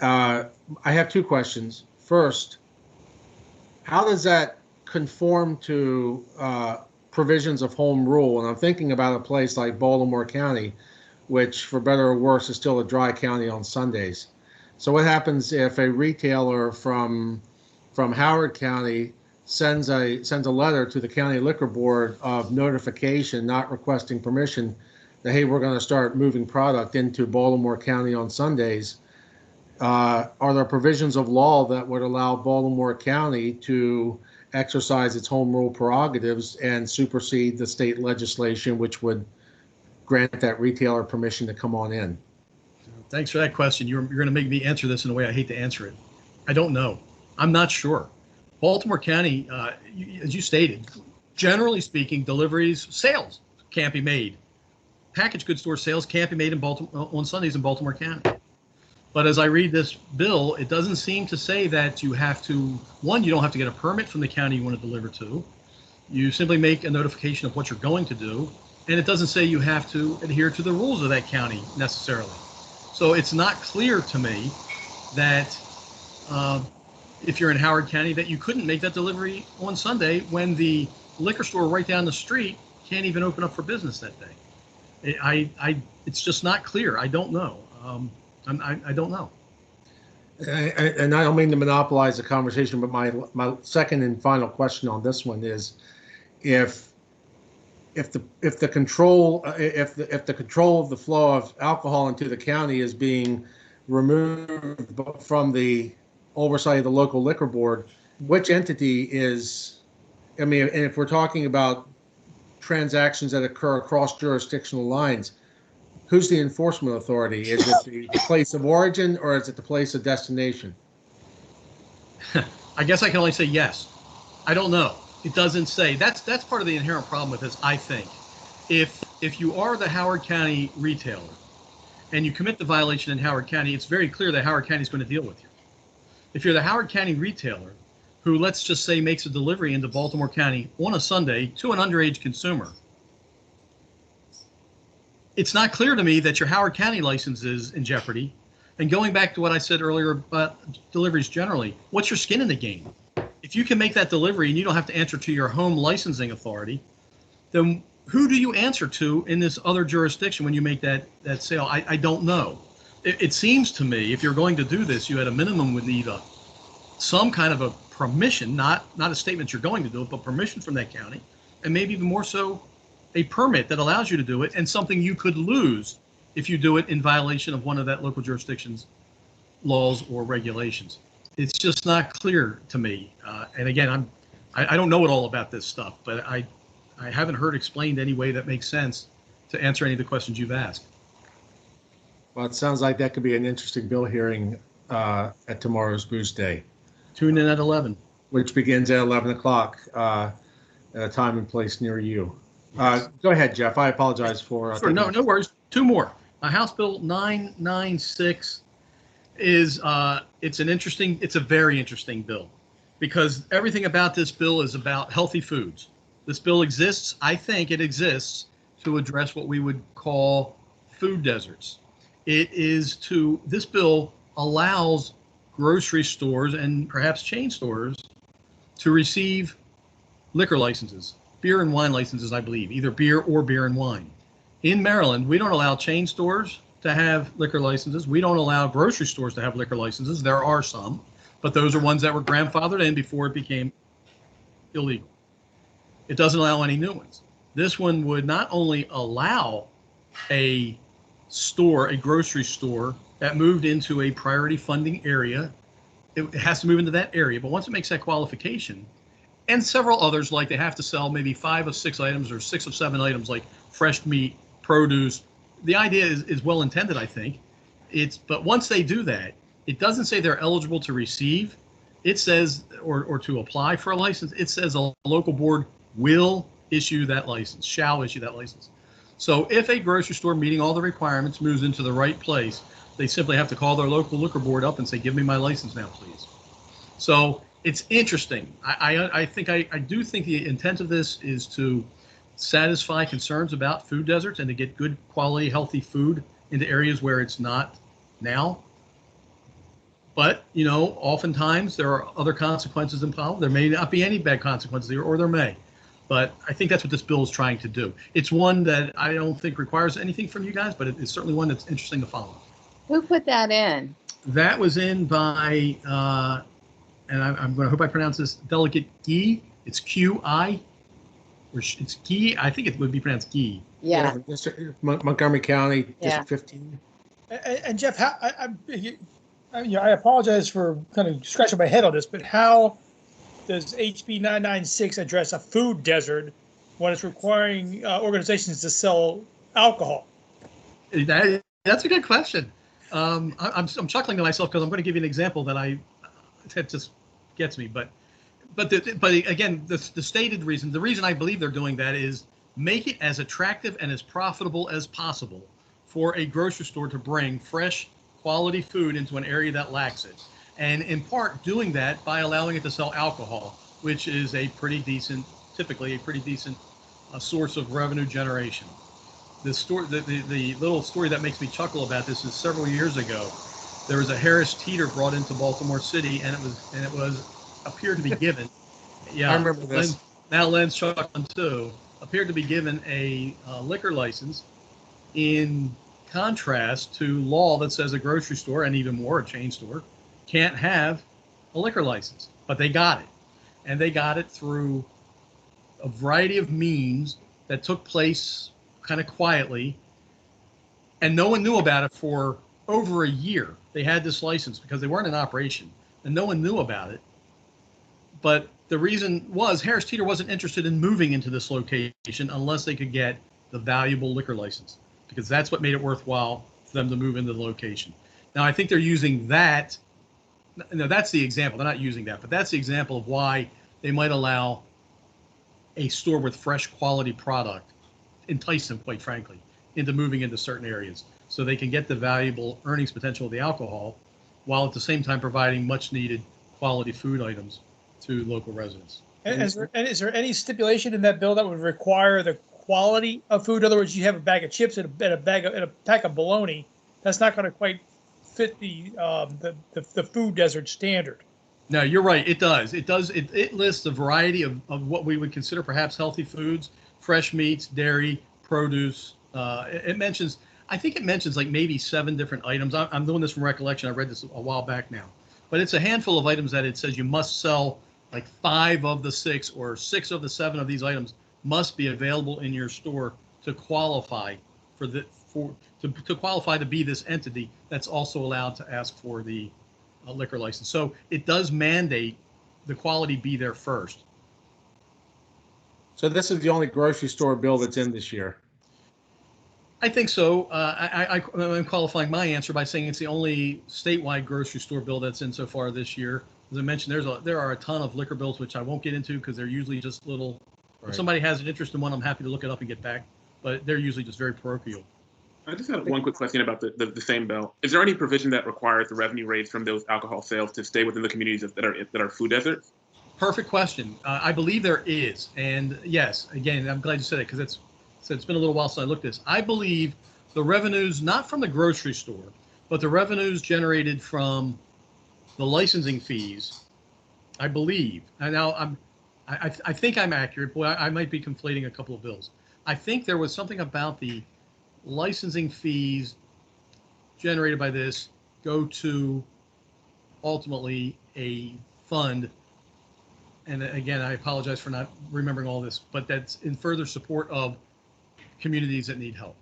I have 2 questions. First, how does that conform to provisions of home rule? And I'm thinking about a place like Baltimore County, which, for better or worse, is still a dry county on Sundays. So what happens if a retailer from Howard County sends a letter to the county liquor board of notification, not requesting permission, that, hey, we're going to start moving product into Baltimore County on Sundays? Are there provisions of law that would allow Baltimore County to exercise its home rule prerogatives and supersede the state legislation, which would grant that retailer permission to come on in? Thanks for that question. You're going to make me answer this in a way I hate to answer it. I don't know. I'm not sure. Baltimore County, as you stated, generally speaking, deliveries, sales can't be made. Packaged goods store sales can't be made in Baltimore on Sundays in Baltimore County. But as I read this bill, it doesn't seem to say that you have to, one, you don't have to get a permit from the county you want to deliver to. You simply make a notification of what you're going to do. And it doesn't say you have to adhere to the rules of that county necessarily. So it's not clear to me that if you're in Howard County that you couldn't make that delivery on Sunday when the liquor store right down the street can't even open up for business that day. It's just not clear. I don't know. I don't know. And I don't mean to monopolize the conversation, but my second and final question on this one is, if the control of the flow of alcohol into the county is being removed from the oversight of the local liquor board, which entity is? I mean, and if we're talking about transactions that occur across jurisdictional lines, who's the enforcement authority? Is it the place of origin, or is it the place of destination? I guess I can only say yes. I don't know. It doesn't say. That's part of the inherent problem with this, I think. If you are the Howard County retailer and you commit the violation in Howard County, it's very clear that Howard County is going to deal with you. If you're the Howard County retailer who, let's just say, makes a delivery into Baltimore County on a Sunday to an underage consumer, it's not clear to me that your Howard County license is in jeopardy. And going back to what I said earlier about deliveries generally, what's your skin in the game? If you can make that delivery and you don't have to answer to your home licensing authority, then who do you answer to in this other jurisdiction when you make that sale? I don't know. It seems to me if you're going to do this, you at a minimum would need some kind of a permission, not a statement you're going to do it, but permission from that county, and maybe even more so, a permit that allows you to do it, and something you could lose if you do it in violation of one of that local jurisdiction's laws or regulations. It's just not clear to me. And again, I don't know it all about this stuff, but I haven't heard explained any way that makes sense to answer any of the questions you've asked. Well, it sounds like that could be an interesting bill hearing at tomorrow's Booze Day. Tune in at 11. Which begins at 11 o'clock at a time and place near you. Go ahead, Jeff. I apologize for. Sure, no worries. Two more. House Bill 996 is it's a very interesting bill, because everything about this bill is about healthy foods. This bill exists, I think it exists, to address what we would call food deserts. This bill allows grocery stores and perhaps chain stores to receive liquor licenses, beer and wine licenses, I believe, either beer or beer and wine. In Maryland, we don't allow chain stores to have liquor licenses. We don't allow grocery stores to have liquor licenses. There are some, but those are ones that were grandfathered in before it became illegal. It doesn't allow any new ones. This one would not only allow a grocery store that moved into a priority funding area, it has to move into that area, but once it makes that qualification, and several others, like they have to sell maybe 5 of 6 items or 6 of 7 items, like fresh meat, produce. The idea is well intended, I think. But once they do that, it doesn't say they're eligible to receive. It says, or to apply for a license, it says a local board will issue that license, shall issue that license. So if a grocery store meeting all the requirements moves into the right place, they simply have to call their local liquor board up and say, give me my license now, please. So it's interesting. I do think the intent of this is to satisfy concerns about food deserts and to get good quality, healthy food into areas where it's not now. But, oftentimes there are other consequences involved. There may not be any bad consequences here, or there may. But I think that's what this bill is trying to do. It's one that I don't think requires anything from you guys, but it's certainly one that's interesting to follow. Who put that in? That was in by, and I'm going to hope I pronounce this, Delegate Guy. It's Qi, or it's Guy. I think it would be pronounced Guy. Yeah, Montgomery County, Yeah. District 15. And Jeff, how, I apologize for kind of scratching my head on this, but how does HB 996 address a food desert when it's requiring organizations to sell alcohol? That's a good question. I'm chuckling to myself because I'm going to give you an example that just gets me. But again, the stated reason, the reason I believe they're doing that is make it as attractive and as profitable as possible for a grocery store to bring fresh, quality food into an area that lacks it. And in part doing that by allowing it to sell alcohol, which is typically a pretty decent source of revenue generation. The little story that makes me chuckle about this is several years ago, there was a Harris Teeter brought into Baltimore City, and it was appeared to be given. Yeah, I remember this. Now Len's chuckling too. Appeared to be given a liquor license, in contrast to law that says a grocery store, and even more a chain store, can't have a liquor license. But they got it, and they got it through a variety of means that took place kind of quietly, and no one knew about it for over a year. They had this license because they weren't in operation, and no one knew about it. But the reason was Harris Teeter wasn't interested in moving into this location unless they could get the valuable liquor license, because that's what made it worthwhile for them to move into the location. Now, I think they're using that. No, that's the example. They're not using that, but that's the example of why they might allow a store with fresh quality product, entice them, quite frankly, into moving into certain areas so they can get the valuable earnings potential of the alcohol while at the same time providing much needed quality food items to local residents. And is there any stipulation in that bill that would require the quality of food? In other words, you have a bag of chips and a pack of bologna. That's not going to quite fit the food desert standard. No, you're right. It does. It lists a variety of what we would consider perhaps healthy foods, fresh meats, dairy, produce. I think it mentions like maybe 7 different items. I'm doing this from recollection. I read this a while back now. But it's a handful of items that it says you must sell like 5 of the 6 or 6 of the 7 of these items must be available in your store to qualify to qualify to be this entity that's also allowed to ask for the liquor license. So it does mandate the quality be there first. So this is the only grocery store bill that's in this year. I think so. I'm qualifying my answer by saying it's the only statewide grocery store bill that's in so far this year. As I mentioned, there are a ton of liquor bills, which I won't get into because they're usually just little. Right. If somebody has an interest in one, I'm happy to look it up and get back. But they're usually just very parochial. I just have one quick question about the same bill. Is there any provision that requires the revenue raised from those alcohol sales to stay within the communities that are food deserts? Perfect question. I believe there is, and yes, again, I'm glad you said it because it's been a little while since I looked at this. I believe the revenues, not from the grocery store, but the revenues generated from the licensing fees, I believe. And now I think I'm accurate. Boy, I might be conflating a couple of bills. I think there was something about the licensing fees generated by this go to ultimately a fund. And again, I apologize for not remembering all this, but that's in further support of communities that need help.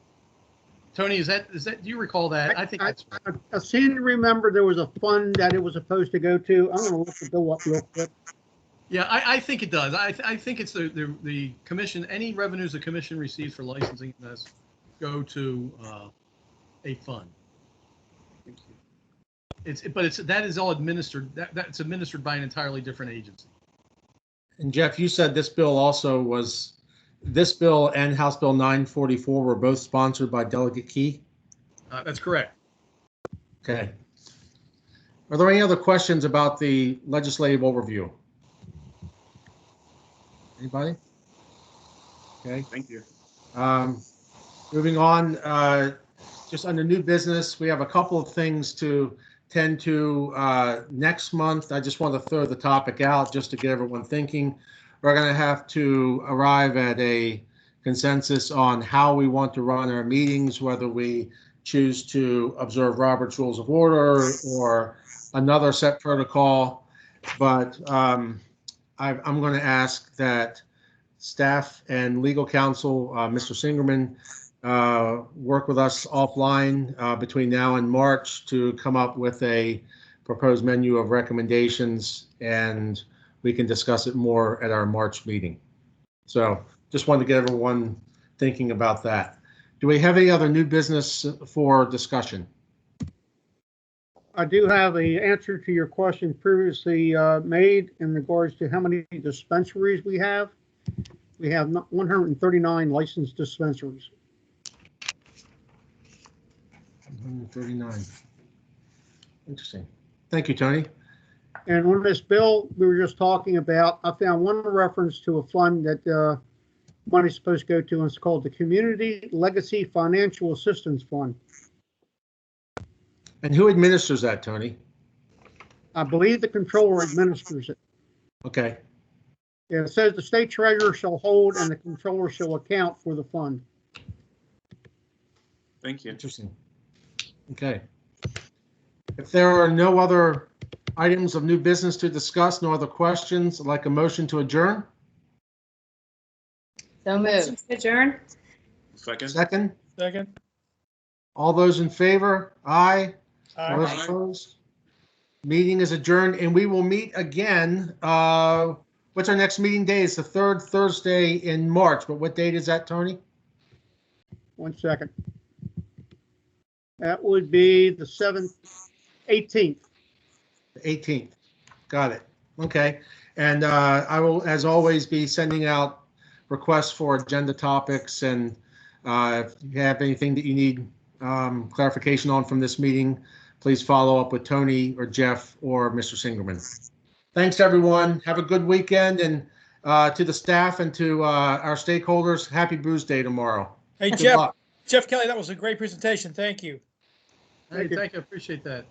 Tony, is that do you recall that? I think that's right. I seem to remember there was a fund that it was supposed to go to. I'm going to look the bill up real quick. Yeah, I think it does. I think it's the commission. Any revenues the commission receives for licensing this go to a fund. That is all administered. That's administered by an entirely different agency. And Jeff, you said this bill and House Bill 944 were both sponsored by Delegate Key? That's correct. Okay. Are there any other questions about the legislative overview? Anybody? Okay. Thank you. Moving on, just under new business, we have a couple of things to tend to next month. I just want to throw the topic out just to get everyone thinking. We're going to have to arrive at a consensus on how we want to run our meetings, whether we choose to observe Robert's Rules of Order or another set protocol. But I'm going to ask that staff and legal counsel, Mr. Singerman, work with us offline between now and March to come up with a proposed menu of recommendations, and we can discuss it more at our March meeting. So just wanted to get everyone thinking about that. Do we have any other new business for discussion? I do have an answer to your question previously made in regards to how many dispensaries we have. We have 139 licensed dispensaries. 139. Interesting. Thank you, Tony. And on this bill we were just talking about, I found one reference to a fund that money's supposed to go to, and it's called the Community Legacy Financial Assistance Fund. And who administers that, Tony? I believe the controller administers it. Okay. Yeah, it says the state treasurer shall hold and the controller shall account for the fund. Thank you. Interesting. Okay. If there are no other items of new business to discuss, no other questions, I'd like a motion to adjourn. So Motion moved. to adjourn? Second. Second. Second. All those in favor? Aye. All those Aye. opposed? Meeting is adjourned, and we will meet again. What's our next meeting day? It's the third Thursday in March, but what date is that, Tony? 1 second. That would be the 18th. The 18th. Got it. Okay. And I will, as always, be sending out requests for agenda topics. And if you have anything that you need clarification on from this meeting, please follow up with Tony or Jeff or Mr. Singerman. Thanks, everyone. Have a good weekend. And to the staff and to our stakeholders, happy Booze Day tomorrow. Hey, Good Jeff, luck. Jeff Kelly, that was a great presentation. Thank you. Hey, thank you. I appreciate that.